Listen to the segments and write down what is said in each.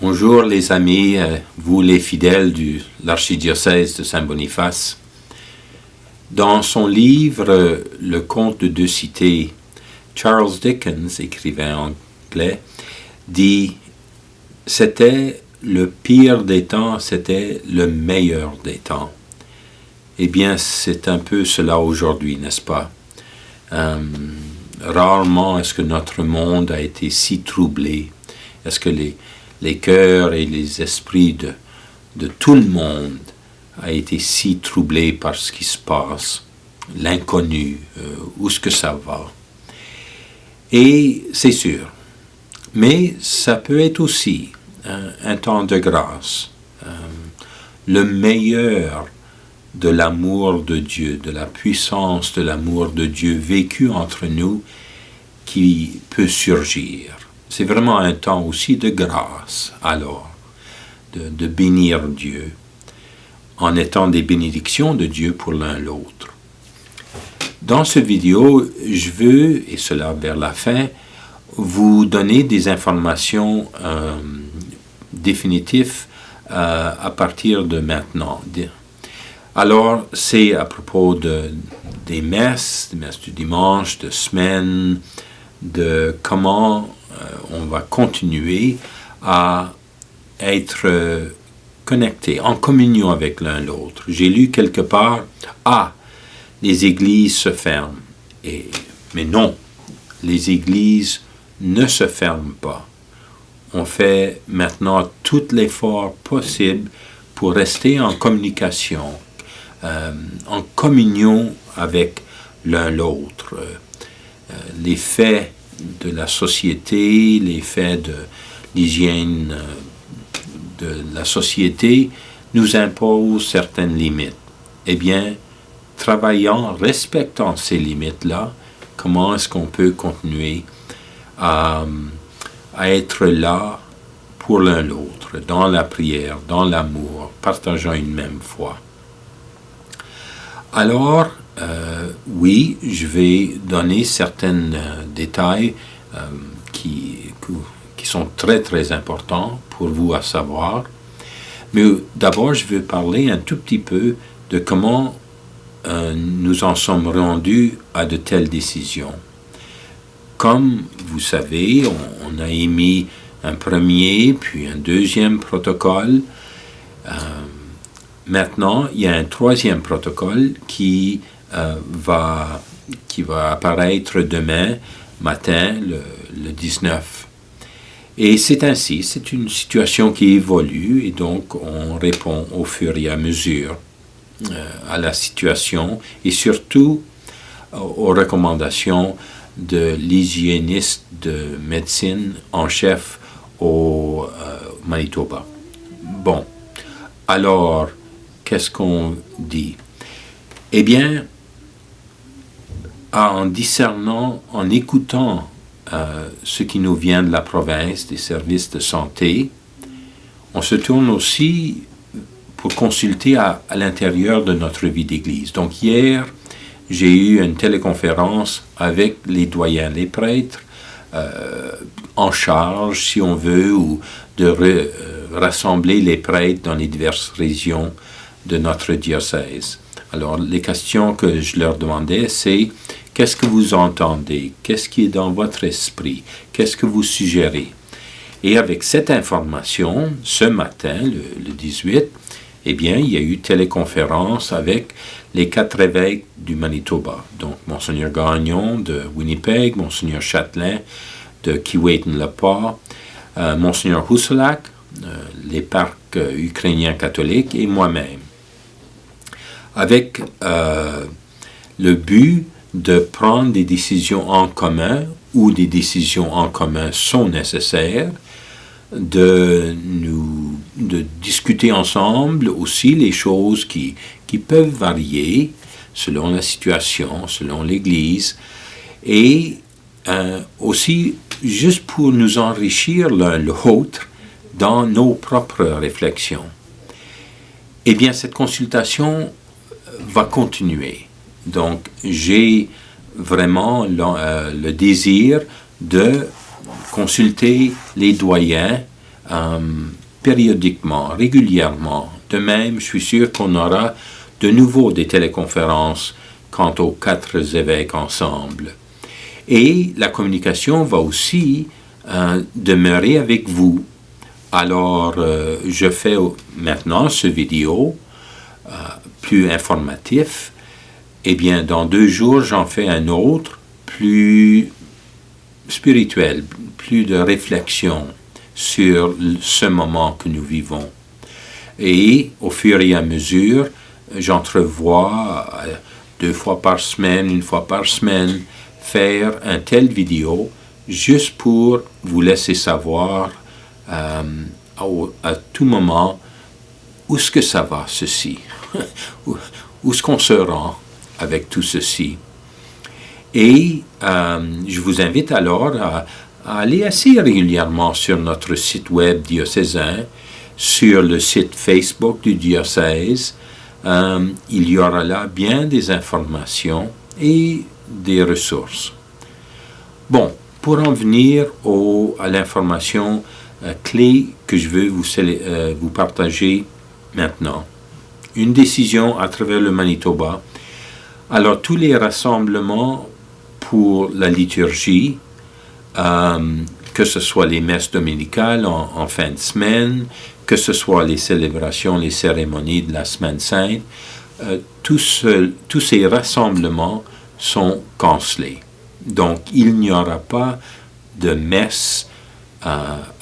Bonjour les amis, vous les fidèles de l'archidiocèse de Saint-Boniface. Dans son livre Le Conte de deux cités, Charles Dickens, écrivain anglais, dit « C'était le pire des temps, c'était le meilleur des temps ». Eh bien, c'est un peu cela aujourd'hui, n'est-ce pas? Rarement est-ce que notre monde a été si troublé. Est-ce que les cœurs et les esprits de tout le monde a été si troublés par ce qui se passe, l'inconnu, où est-ce que ça va. Et c'est sûr. Mais ça peut être aussi un temps de grâce, le meilleur de l'amour de Dieu, de la puissance de l'amour de Dieu vécu entre nous qui peut surgir. C'est vraiment un temps aussi de grâce, alors, de bénir Dieu, en étant des bénédictions de Dieu pour l'un l'autre. Dans cette vidéo, je veux, et cela vers la fin, vous donner des informations définitives à partir de maintenant. Alors, c'est à propos des messes du dimanche, de semaine, de comment on va continuer à être connectés, en communion avec l'un l'autre. J'ai lu quelque part, les églises se ferment. Mais non, les églises ne se ferment pas. On fait maintenant tout l'effort possible pour rester en communication, en communion avec l'un l'autre. Les faits de la société, les faits de l'hygiène de la société nous imposent certaines limites. Eh bien, travaillant, respectant ces limites-là, comment est-ce qu'on peut continuer à être là pour l'un l'autre, dans la prière, dans l'amour, partageant une même foi. Alors, oui, je vais donner certains détails qui sont très très importants pour vous à savoir. Mais d'abord, je vais parler un tout petit peu de comment nous en sommes rendus à de telles décisions. Comme vous savez, on a émis un premier, puis un deuxième protocole. Maintenant, il y a un troisième protocole qui va apparaître demain matin, le 19. Et c'est ainsi, c'est une situation qui évolue et donc on répond au fur et à mesure à la situation et surtout aux recommandations de l'hygiéniste de médecine en chef au Manitoba. Bon, alors, qu'est-ce qu'on dit? Eh bien, en discernant, en écoutant ce qui nous vient de la province, des services de santé, on se tourne aussi pour consulter à l'intérieur de notre vie d'Église. Donc hier, j'ai eu une téléconférence avec les doyens, les prêtres, en charge, si on veut, ou de rassembler les prêtres dans les diverses régions de notre diocèse. Alors, les questions que je leur demandais, c'est qu'est-ce que vous entendez? Qu'est-ce qui est dans votre esprit? Qu'est-ce que vous suggérez? Et avec cette information, ce matin, le 18, eh bien, il y a eu téléconférence avec les 4 évêques du Manitoba. Donc, Monseigneur Gagnon de Winnipeg, Monseigneur Châtelain de Keewatin-le-Pas, Monseigneur Housselac, les parcs ukrainiens catholiques et moi-même. Avec le but de prendre des décisions en commun où des décisions en commun sont nécessaires, de discuter ensemble aussi les choses qui peuvent varier selon la situation, selon l'Église, et aussi juste pour nous enrichir l'un l'autre dans nos propres réflexions. Eh bien, cette consultation va continuer. Donc, j'ai vraiment le désir de consulter les doyens périodiquement, régulièrement. De même, je suis sûr qu'on aura de nouveau des téléconférences quant aux 4 évêques ensemble. Et la communication va aussi demeurer avec vous. Alors, je fais maintenant ce vidéo plus informatif. Eh bien, dans 2 jours, j'en fais un autre, plus spirituel, plus de réflexion sur ce moment que nous vivons. Et au fur et à mesure, j'entrevois 2 fois par semaine, 1 fois par semaine, faire un tel vidéo juste pour vous laisser savoir à tout moment où est-ce que ça va, ceci, où est-ce qu'on se rend avec tout ceci. Et je vous invite alors à aller assez régulièrement sur notre site web diocésain, sur le site Facebook du diocèse. Il y aura là bien des informations et des ressources. Bon, pour en venir à l'information clé que je veux vous partager maintenant. Une décision à travers le Manitoba. Alors, tous les rassemblements pour la liturgie, que ce soit les messes dominicales en fin de semaine, que ce soit les célébrations, les cérémonies de la Semaine Sainte, tous ces rassemblements sont cancellés. Donc, il n'y aura pas de messe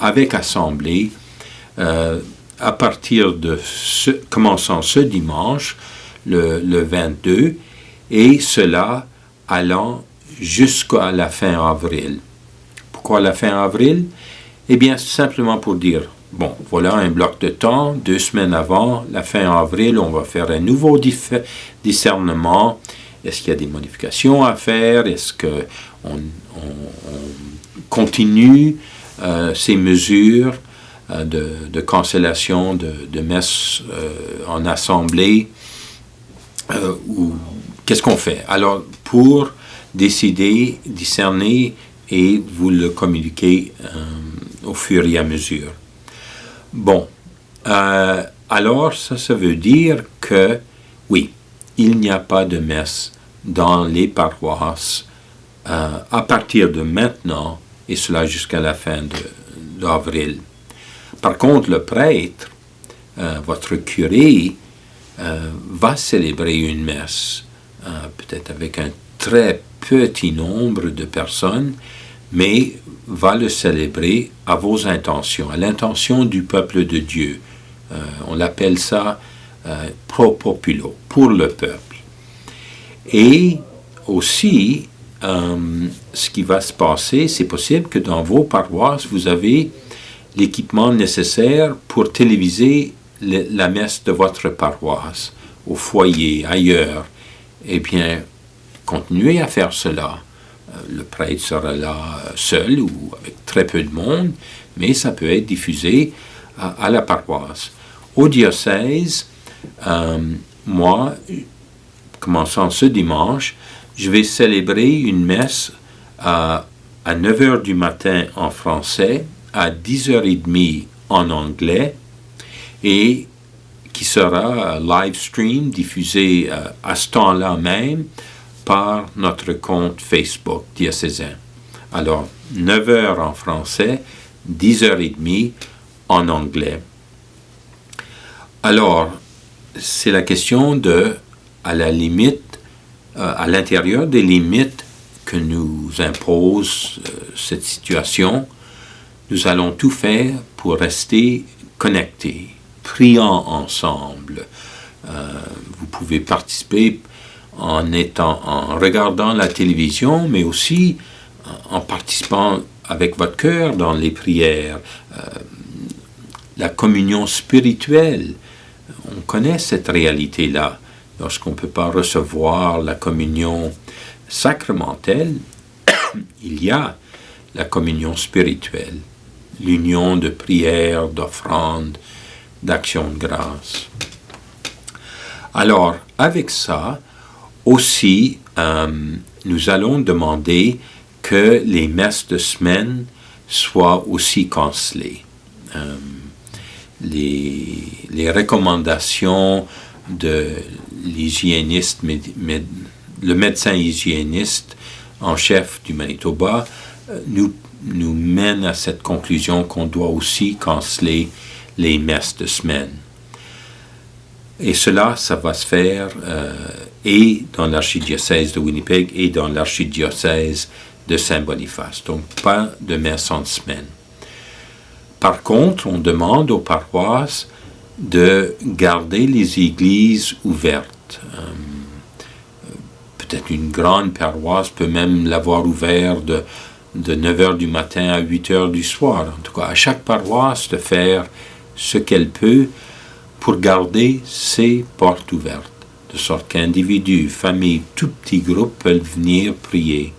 avec assemblée à partir de commençant ce dimanche, le 22, et cela allant jusqu'à la fin avril. Pourquoi la fin avril? Eh bien, simplement pour dire, bon, voilà un bloc de temps, 2 semaines avant la fin avril, on va faire un nouveau discernement. Est-ce qu'il y a des modifications à faire? Est-ce qu'on continue ces mesures de cancellation de messes en assemblée? Ou qu'est-ce qu'on fait? Alors, pour décider, discerner et vous le communiquer au fur et à mesure. Bon, alors ça veut dire que, oui, il n'y a pas de messe dans les paroisses à partir de maintenant, et cela jusqu'à la fin d'avril. Par contre, le prêtre, votre curé, va célébrer une messe, peut-être avec un très petit nombre de personnes, mais va le célébrer à vos intentions, à l'intention du peuple de Dieu. On l'appelle ça pro populo, pour le peuple. Et aussi, ce qui va se passer, c'est possible que dans vos paroisses, vous avez l'équipement nécessaire pour téléviser la messe de votre paroisse, au foyer, ailleurs. Eh bien, continuez à faire cela. Le prêtre sera là seul ou avec très peu de monde, mais ça peut être diffusé à la paroisse. Au diocèse, moi, commençant ce dimanche, je vais célébrer une messe à 9h du matin en français, à 10h30 en anglais, et qui sera live stream, diffusé à ce temps-là même par notre compte Facebook diocésain. Alors, 9h en français, 10h30 en anglais. Alors, c'est la question à la limite, à l'intérieur des limites que nous impose cette situation, nous allons tout faire pour rester connectés, priant ensemble. Vous pouvez participer en regardant la télévision, mais aussi en participant avec votre cœur dans les prières. La communion spirituelle, on connaît cette réalité-là. Lorsqu'on ne peut pas recevoir la communion sacramentelle, il y a la communion spirituelle, l'union de prière, d'offrande, d'action de grâce. Alors, avec ça, aussi, nous allons demander que les messes de semaine soient aussi cancellées. les recommandations de l'hygiéniste, le médecin hygiéniste en chef du Manitoba nous mène à cette conclusion qu'on doit aussi canceller les messes de semaine. Et cela, ça va se faire et dans l'archidiocèse de Winnipeg et dans l'archidiocèse de Saint-Boniface. Donc, pas de messe en semaine. Par contre, on demande aux paroisses de garder les églises ouvertes. Peut-être une grande paroisse peut même l'avoir ouvert de 9h du matin à 8h du soir. En tout cas, à chaque paroisse de faire ce qu'elle peut pour garder ses portes ouvertes, de sorte qu'individus, familles, tout petits groupes peuvent venir prier.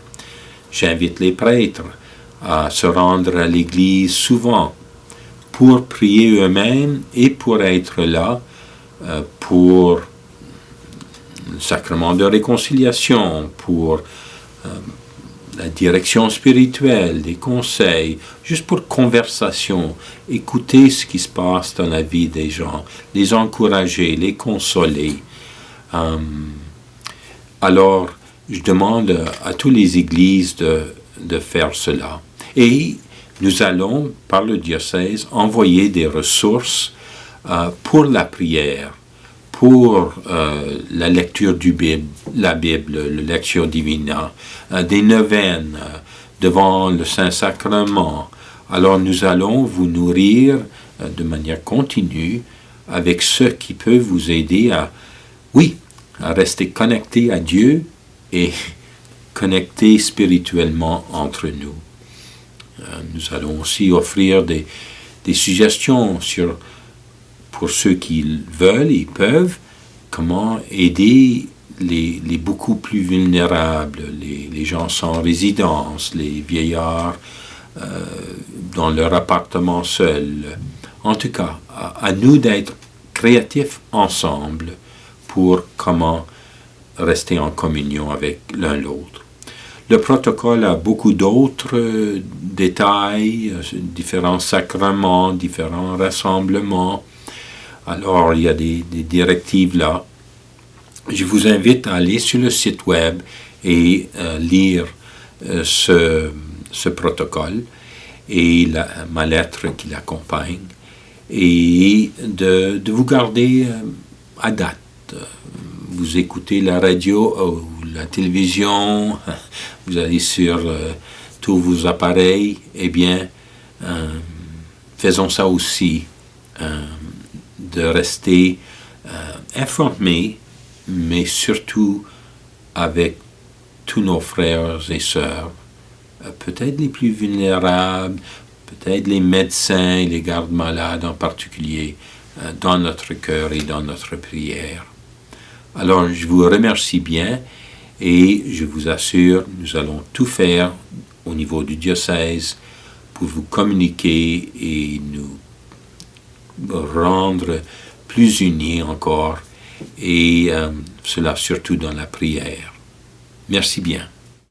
J'invite les prêtres à se rendre à l'église souvent pour prier eux-mêmes et pour être là pour le sacrement de réconciliation, pour la direction spirituelle, des conseils, juste pour conversation, écouter ce qui se passe dans la vie des gens, les encourager, les consoler. Alors, je demande à toutes les églises de faire cela. Et nous allons, par le diocèse, envoyer des ressources pour la prière, pour la lecture la Bible, la lecture divina, des neuvaines devant le Saint-Sacrement. Alors nous allons vous nourrir de manière continue avec ce qui peut vous aider à rester connecté à Dieu et connecté spirituellement entre nous. Nous allons aussi offrir des suggestions pour ceux qui veulent et peuvent, comment aider les beaucoup plus vulnérables, les gens sans résidence, les vieillards dans leur appartement seul. En tout cas, à nous d'être créatifs ensemble pour comment rester en communion avec l'un l'autre. Le protocole a beaucoup d'autres détails, différents sacrements, différents rassemblements. Alors, il y a des directives là. Je vous invite à aller sur le site web et lire ce protocole et ma lettre qui l'accompagne et de vous garder à date. Vous écoutez la radio ou la télévision, vous allez sur tous vos appareils, eh bien, faisons ça aussi, de rester informés, mais surtout avec tous nos frères et sœurs, peut-être les plus vulnérables, peut-être les médecins et les gardes-malades en particulier, dans notre cœur et dans notre prière. Alors, je vous remercie bien et je vous assure, nous allons tout faire au niveau du diocèse pour vous communiquer et nous rendre plus unis encore et cela surtout dans la prière. Merci bien.